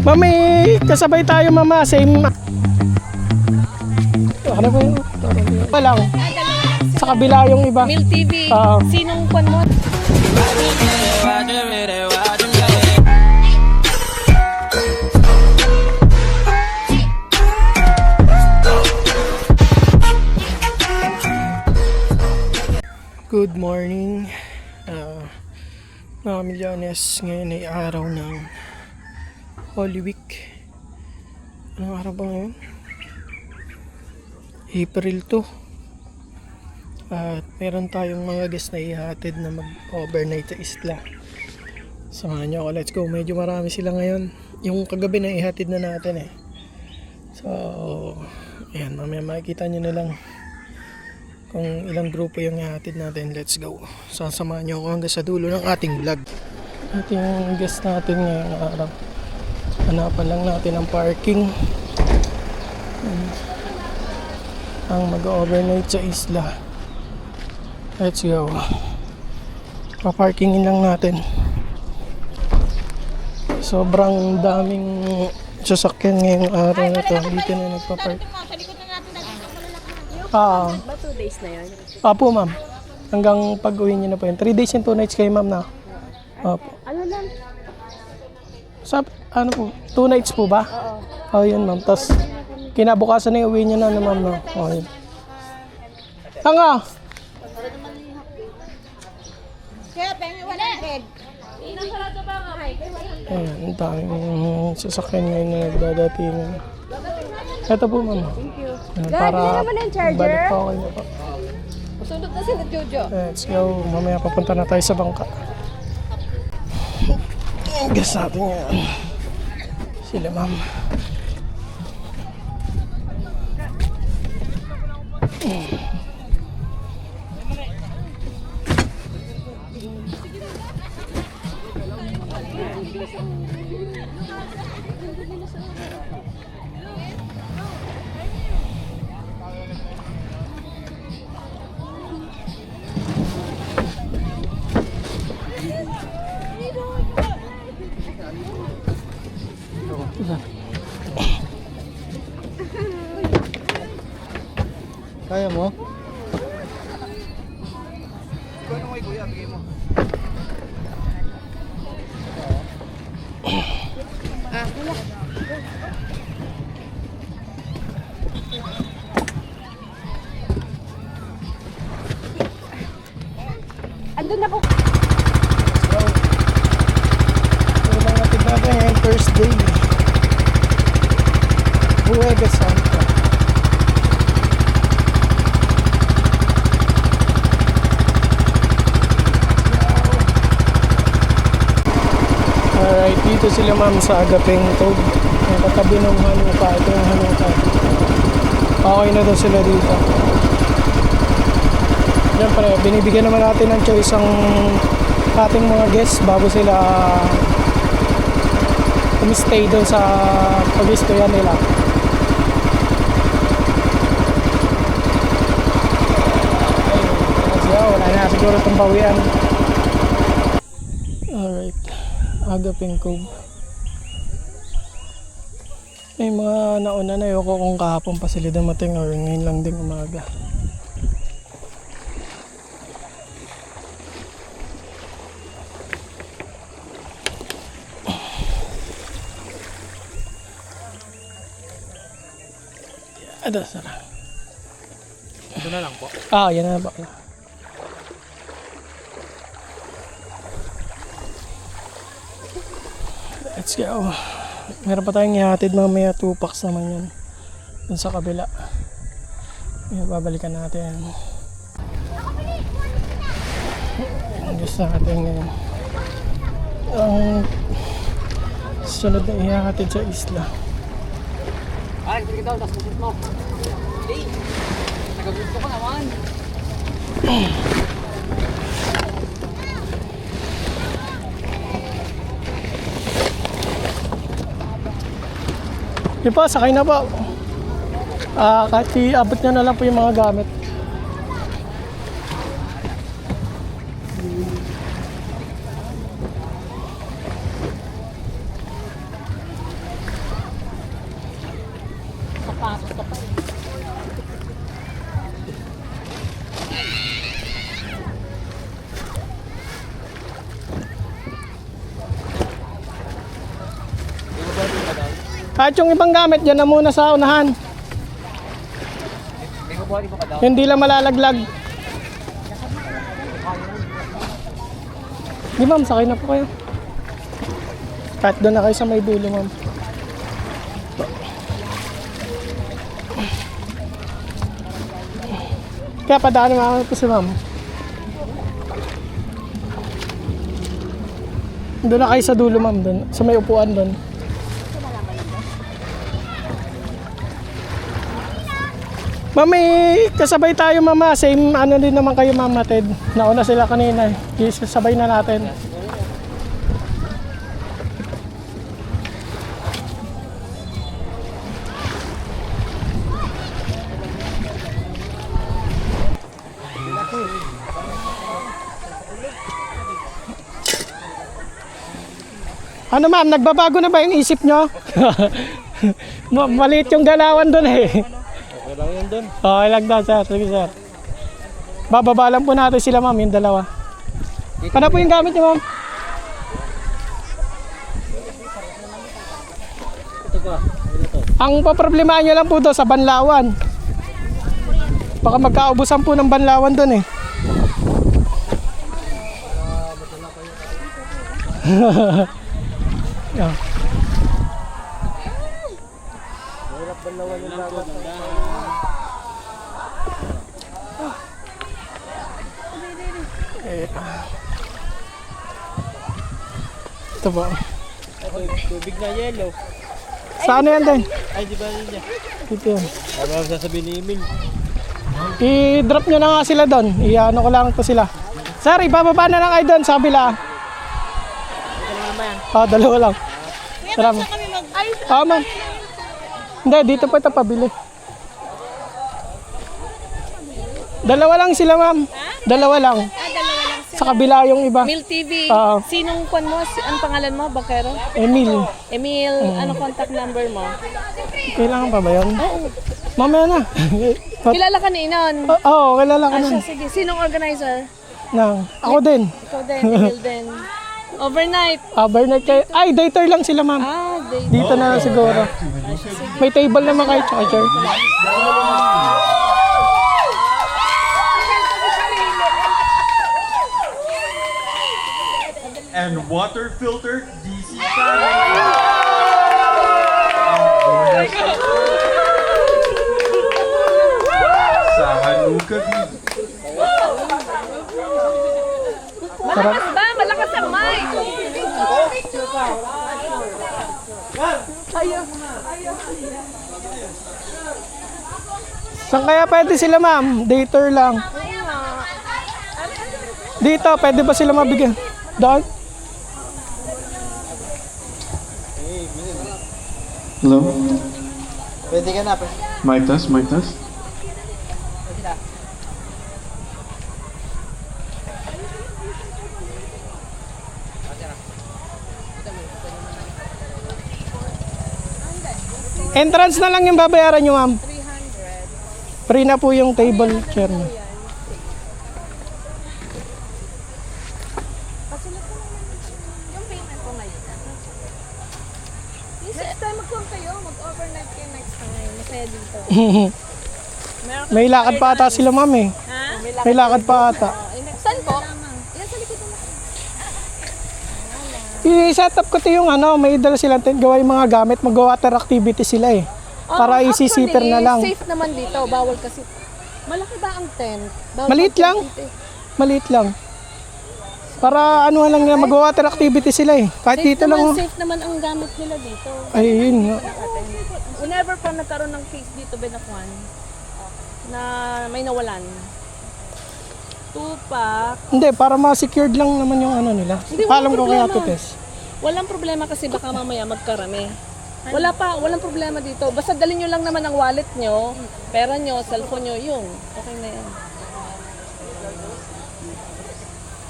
Mami, kasabay tayo mama. Same. Ano po yun? Walang. Sa kabila yung iba. Mil TV. Sinong kwan mo? Good morning. Mga milyones, ngayon ay araw ng Holy Week. Anong araw ba ngayon? April 2. At meron tayong mga guests na ihatid na mag-overnight sa isla. Samahan nyo ako, let's go. Medyo marami sila ngayon. Yung kagabi na ihatid na natin eh. So, ayan, mamaya makikita nyo na lang kung ilang grupo yung ihatid natin. Let's go. Sasamahan nyo ako hanggang sa dulo ng ating vlog. Ito yung guest natin ngayong araw. Hanapan lang natin ang parking. Ang mag-overnight sa isla. Let's go. Pa-parkingin lang natin. Sobrang daming sasakyan ngayong araw na to. Dito na nagpa-park. Ba 2 days na yun? Apo ma'am. Hanggang pag-uwi nyo na po yun. 3 days and 2 nights kayo ma'am na. Apo. Ano lang? Ano po? 2 nights po ba? Oo. Yun ma'am. Tapos kinabukasan na uwi nyo na ma'am na. O yun. Hanga! Kaya pengen 100. Ayan, ang daming sasakyan ngayon na nagdadatingan. Ito po ma'am. Thank you. Ayan, God, para hindi naman yung charger. balik pa ako na po. Sundot na sila Jojo. Let's go. Mamaya papunta na tayo sa bangka. Guess natin yan. Sila ma'am. Kaya mo? Andun na po. Yung mga tignatin ngayon, Thursday. Huwebes Santa. Alright, dito sila ma'am sa Agapeng Cove. Yung katabi ng Hanuka. Ito yung Hanuka. Okay na daw sila dito. Siyempre, binibigyan naman natin ng choice ang ating mga guests bago sila umistay doon sa pag-istoyan nila. Wala na siguro itong bawian. Alright, Agapeng Cove. May mga nauna na yoko kung kahapon pa sila dumating or ngayon lang din umaga. Ada sarap. Ito na lang po. Yan na ba? Let's go. Meron pa tayong ihatid mamaya 2 packs naman yun. Dun sa kabila. Babalikan natin. Ang gusto natin ngayon. Ang sunod na ihatid sa isla. Ay, sige daw, tas pusit mo. Hey, nagagusto ko naman. Di pa, sakay na po. Kahit iabot nyo na lang po yung mga gamit. Kahit yung ibang gamit, dyan na muna sa unahan. May bubuhatin ko ka daw. Hindi lang malalaglag. Di ma'am, sakay na po kayo. Kahit doon na kayo sa may dulo, ma'am. Kaya padaan naman po si ma'am. Doon na kayo sa dulo, ma'am. Doon, sa may upuan doon. Ma'am, may kasabay tayo, mama. Same ano din naman kayo, ma'am, Ted. Nauna sila kanina. Sabay na natin. Ano ma'am, nagbabago na ba yung isip nyo? Maliit yung galawan doon eh. Okay lang yan dun. Okay lang daw, sir. Sige, sir. Bababa lang po natin sila, ma'am, yung dalawa. Ano po yung gamit niyo, ma'am? Ito pa. Ano to? Ang paproblemahan nyo lang po doon sa Banlawan. Baka magkaubusan po ng Banlawan doon eh. Yeah. Mahirap ba naman yung dagat? Ito po. Tubig na yellow. Saan yan din? Ay, di ba yun niya? Ito yun. Ano ang sasabihin ni Emil? I-drop nyo na nga sila doon. I-ano ko lang po sila. Sir, ibababa na lang kayo doon sa kabila. Dalawa lang. Salamat. Ma'am. Hindi, dito po ito pabili. Dalawa lang sila, ma'am. Dalawa lang. Dalawa lang siya. Sa kabila yung iba. Mil TV. Oo. Sinong kwan mo? Anong pangalan mo, Bakero? Emil. Emil, ano contact number mo? Kailangan pa ba yun? Oo. Mamaya na. Kilala ka ni Inon? Oo, kilala ko nun. Siya, sige. Sinong organizer? Ako din. Ikaw din, Emil din. Overnight. Overnight kayo. Ay, day tour lang sila, ma'am. Day. Dito na lang siguro. May table naman kayo, tsaka chair. And water filter DC fan. Sa Hanukkah video. Malakas ba? Malakas ang mic. Saan kaya pwede sila, ma'am? Day tour lang. Dito, pwede ba sila mabigyan? Doon? Hello? Pwede ka na. Mic test, mic test. Entrance na lang yung babayaran nyo, ma'am. 300. Free na po yung table chair nyo. Next time mag-come kayo, mag-overnight kayo next time. Masaya dito. May lakad pa ata sila, ma'am eh. Ha? May lakad pa ata. Saan po? Yan sa likod na. I-set up ko to yung ano, may dala silang tent, gawa yung mga gamit, mag-water activity sila eh. Para easy-sitter na lang. Safe naman dito, bawal kasi. Malaki ba ang tent? Bawal Maliit ang lang. tent dito eh. Maliit lang. Para ano lang nila, mag-water activity sila eh. Kahit Safe dito naman, lang oh. safe naman ang gamit nila dito. Ay, yun nga. Whenever pa nagkaroon ng case dito, Benakwan, na may nawalan. Tupak. Hindi, para ma-secured lang naman yung ano nila. Hindi, walang Alam ko kaya problema. ito, Tess. Walang problema kasi baka mamaya magkarami. Walang problema dito. Basta dalhin nyo lang naman ang wallet nyo, pera nyo, cellphone nyo, yun. Okay na yan.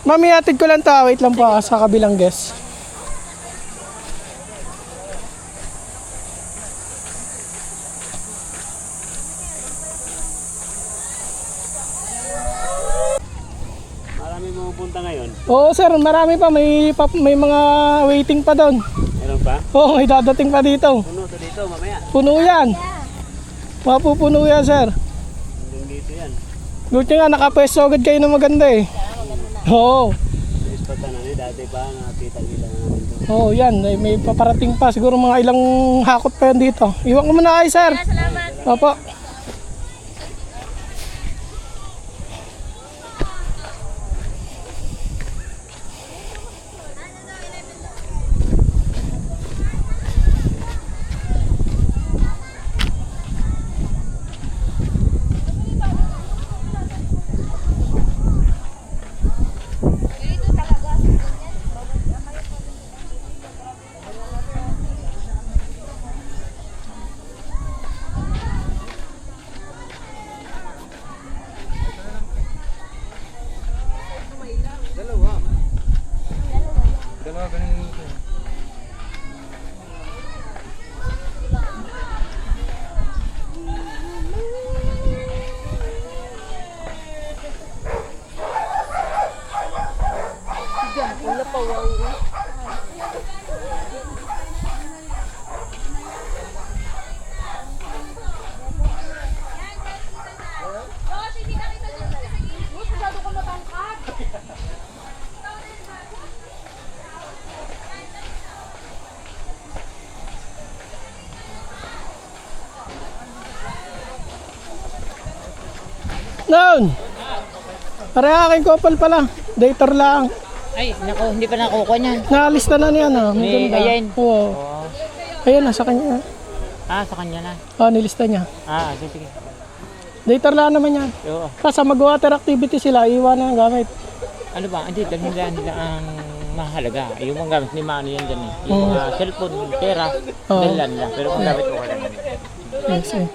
Mami, atid ko lang ta. Wait lang po ako sa kabilang guest. Marami pupunta ngayon. Oo sir, marami pa. May mga waiting pa doon. Meron pa? Oo, may dadating pa dito. Puno to dito, mamaya. Puno yan. Mapupuno yan, sir. Hanggang dito yan. Buti nga, nakapwesto agad kayo na maganda eh. Oo. Ispatan na dati pa, nakita-kita na namin to. Oo, yan. May paparating pa. Siguro mga ilang hakot pa yan dito. Iwan ko muna kayo, sir. Salamat. Opo. Noon! Para aking couple pala. Dater lang. Ay, nako, hindi pa nakukuha niyan. Nalista na niya na. Ni Ayen? Oo. Oo. Ayun, nasa kanya. Ah, sa kanya na. Oh, nilista niya. Ah, sige. Dater lang naman yan. Oo. Kasi mag-water activity sila, iwan na ang gamit. Ano ba? Hindi, dahil nila ang mahalaga. Yung mga gamit ni Mano yan dyan eh. Yung mga cellphone, pera, Oo. dahil lang. Pero kung gamit ko ka lang. Yes, eh.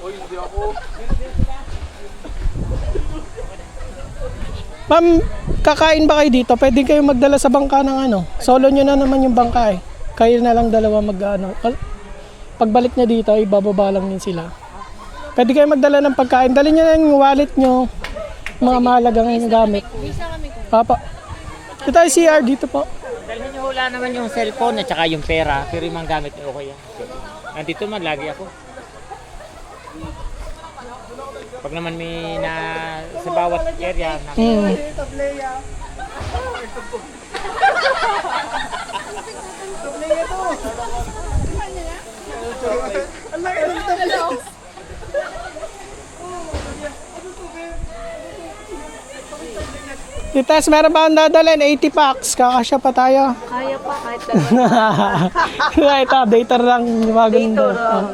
Ma'am, kakain ba kayo dito? Pwede kayo magdala sa bangka ng ano? Solo nyo na naman yung bangka eh. Kayo na lang dalawa mag-ano. Pagbalik niya dito, ibababa lang din sila. Pwede kayo magdala ng pagkain. Dali nyo na yung wallet nyo. Mga mahalagang gamit. Papa. Ito ay CR dito po. Dahil nyo wala naman yung cellphone at saka yung pera. Pero yung mga gamit, okay yan. Nandito man, lagi ako. Pag naman may na sa bawat area na Ites, meron ba ang dadalhin? 80 packs. Kakasya pa tayo. Kaya pa kahit dalawa. Ito, dater lang. Maganda. Oh.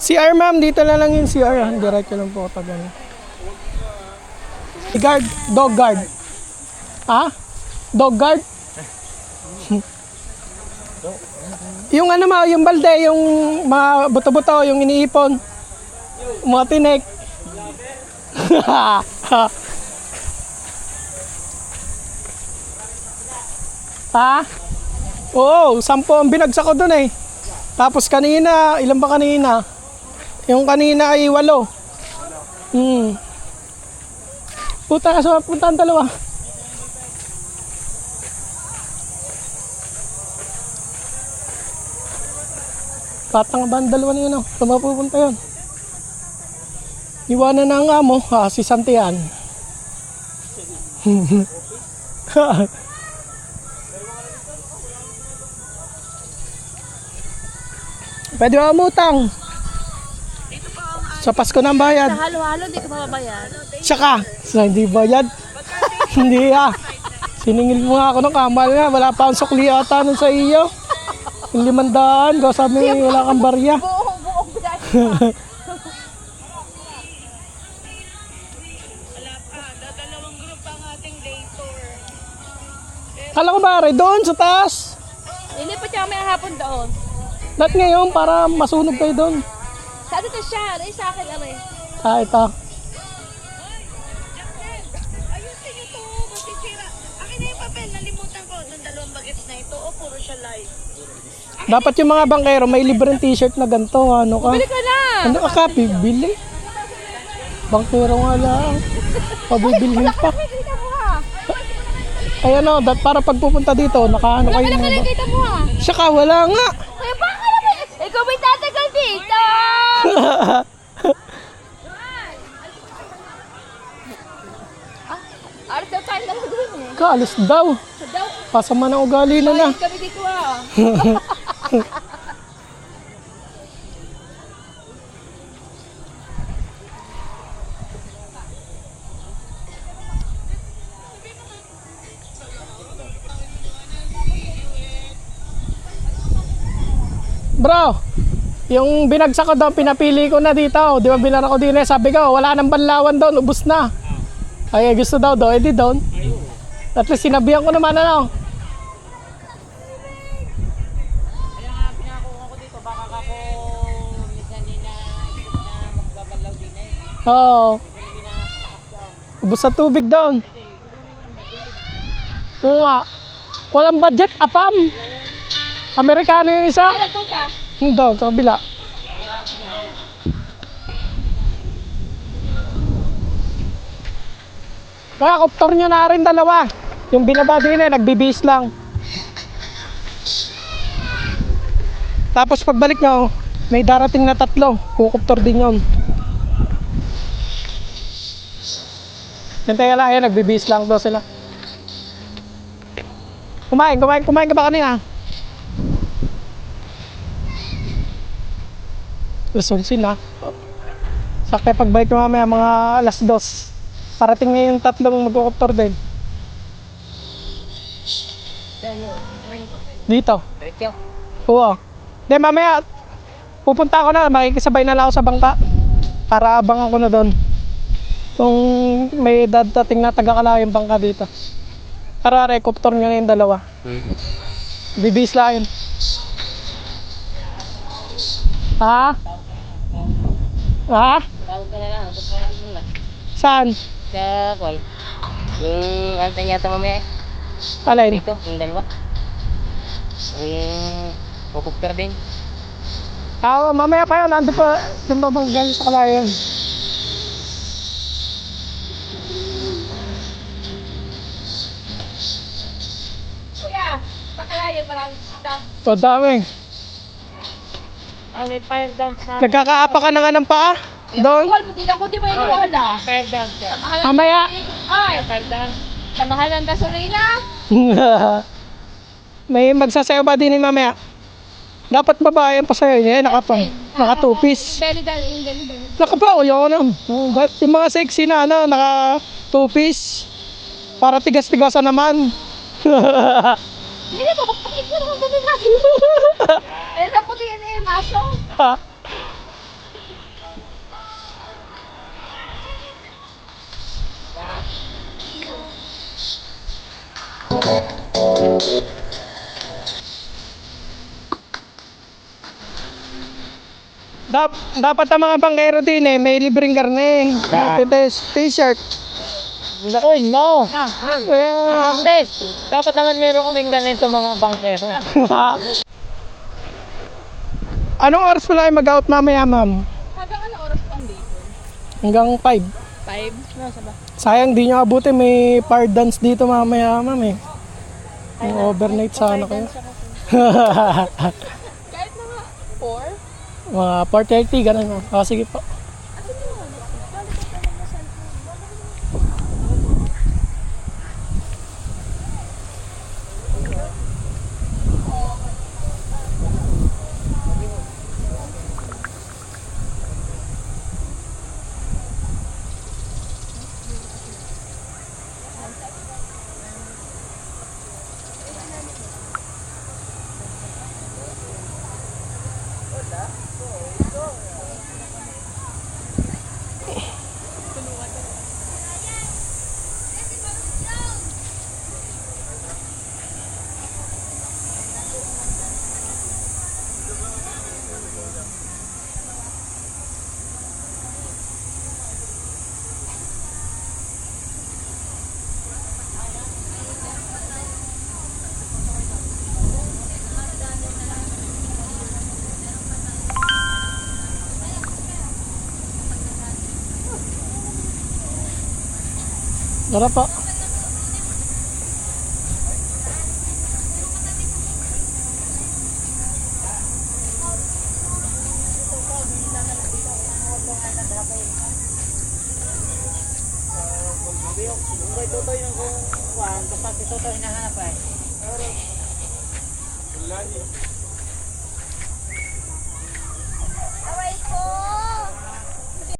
CR ma'am, dito na lang yung CR. Diretso lang po pag ano. Guard, dog guard. Ha? Dog guard? Yung ano ma, yung balde, yung mga buto-buto, yung iniipon. Mga tinik. Ha? Oo, 10 ang binagsak ko dun eh. Tapos kanina, ilan ba kanina? Yung kanina ay 8. Puta ka sa puntaan dalawa. Patang ba ang dalawa na yun? Oh. Saan mapupunta yun? Iwanan na ang amo. Si Santian. Pwede ba umutang? Sa Pasko ng bayad. Sa halo-halo, di ka mababayad. Tsaka, sa hindi bayad. Hindi Siningil mo nga ako ng kamal nga. Wala pa akong sukli ata nun sa iyo. Yung 500. Kasi sabi wala kang barya. Buong biyahe. Kala ko ba, doon sa taas. Ilipat niya may hapon doon. Lahat ngayon para masunog kayo doon. Sa ano to siya? Ay, sa akin, aray. Ito. Ayusin niyo to. Masisira. Akin na yung papel. Nalimutan ko. Nung 2 bagets na ito. O, puro siya Dapat yung mga bangkero may libreng t-shirt na ganito. Ano ka? Bili ka na! Ano ka, bibili? Bangkero nga lang. Pabibilhin pa. Kita mo ha! Ay ano, para pagpupunta dito, nakaano kayo Wala ka na lang kita mo ha! Saka wala nga. Kaya baka naman, ikaw may tatagal dito! Aras daw tayo na doon eh. Kaalis daw. So daw, Pasama ng ugali na. kami dito ha! Bro, yung binagsak ko doon, pinapili ko na dito. Di ba binara ko din eh. Sabi ko, wala nang banlawan doon, ubus na. Ay, gusto daw doon, edi doon. At least sinabihan ko naman ano. Kaya nga, pinakuha ko dito, baka ako minsan din na magbabalaw din eh. Oo. Ubus sa tubig doon. Oo nga. Walang budget, apam. Amerikano yung isa. Hindi, sa kabila. Kaya koptor nyo na rin dalawa. Yung binaba din eh, nagbibis lang. Tapos pagbalik nyo, may darating na 3. Kukoptor din yun. Hintay lang yan, nagbibis lang daw sila. Kumain ka ba kanina? Lusong sila. Sakay pagbalik ko mamaya mga alas 2. Parating na yung 3 magkukoptor din. Dito. Diretso. Oo. Hindi, mamaya pupunta ako na, makikisabay na lang ako sa bangka. Para abangan ko na doon. Kung may dadating na taga-Kalayang bangka dito. Para rekoptor nyo na yung 2. Bibis lang yun. Ha? Ha? Tawag ka na lang, tawag mo na. Saan? Sa call. Yung antay niya ito mamaya eh. Alin? Dito, yung 2. Yung kukupter din. Ah, mamaya pa yun. Nandun pa. Doon pa bang galing sa Kalayaan? Kuya, pakalayan marang kita. O, dami. Ang may fire dance na. Nagkakaapa ka na nga ng paa? Doon? Wal, pati lang ko di ba yung wala? Fire dance yan. Mamaya. Ay, Fire dance. tamahal ng gasolina. May magsasayaw ba din mamaya? Dapat babae ang pasayaw niya. Naka-two-piece. Belly dal, belly dal. Nakapa, yun. Yung mga sexy na ano, naka-two-piece. Para tigas-tigasan naman. Hindi ko, bakit mo naman ganun natin? Eh, naputi yan eh, maso. Dapat ang mga bangkero din eh, may libreng garneng. T-shirt. Uy, no! Kaya, Dapat naman meron kaming ganito mga bangkero. anong oras pala kayo mag-out mamaya, ma'am? Hanggang ano oras pa dito? Hanggang 5. 5? Nasa ba? Sayang, di nyo abuti. May fire dance dito mamaya, ma'am eh. Yung overnight sana kayo. Kahit mga 4? Mga 4:30, ganun. O, sige po. Tara po.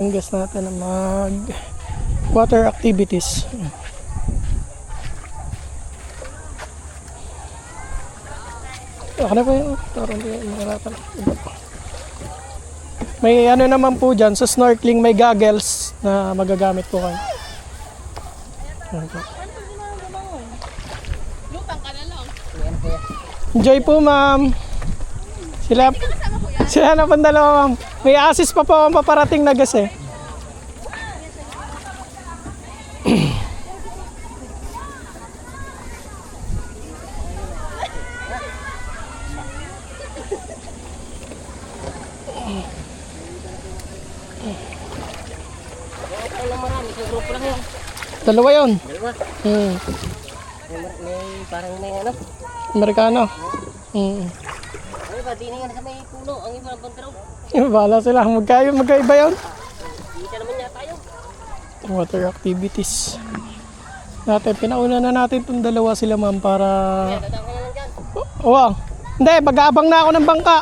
Ang guest natin na mag water activities. Ako na po yun. Parang hindi mahirapan. May ano naman po dyan, sa snorkeling may goggles na magagamit po kayo. Ayan po. Enjoy po, ma'am. Sila na pang dalawa, ma'am. May assist pa po ang paparating na gas eh. Dalawa yun. Parang may ano. Amerikano. Ano ba, di na yan sa may puno. Ang iba ng bantaraw. Bahala sila. Magkaiba yun. Kita naman niya tayo. Water activities. Pinauna na natin itong dalawa sila, ma'am, para... Dadaan ka na lang dyan. Wow. Hindi, mag-aabang na ako ng bangka.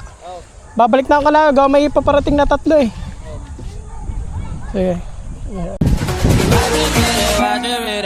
Babalik na ako Calao. May paparating na 3 eh. Sige. Roger it,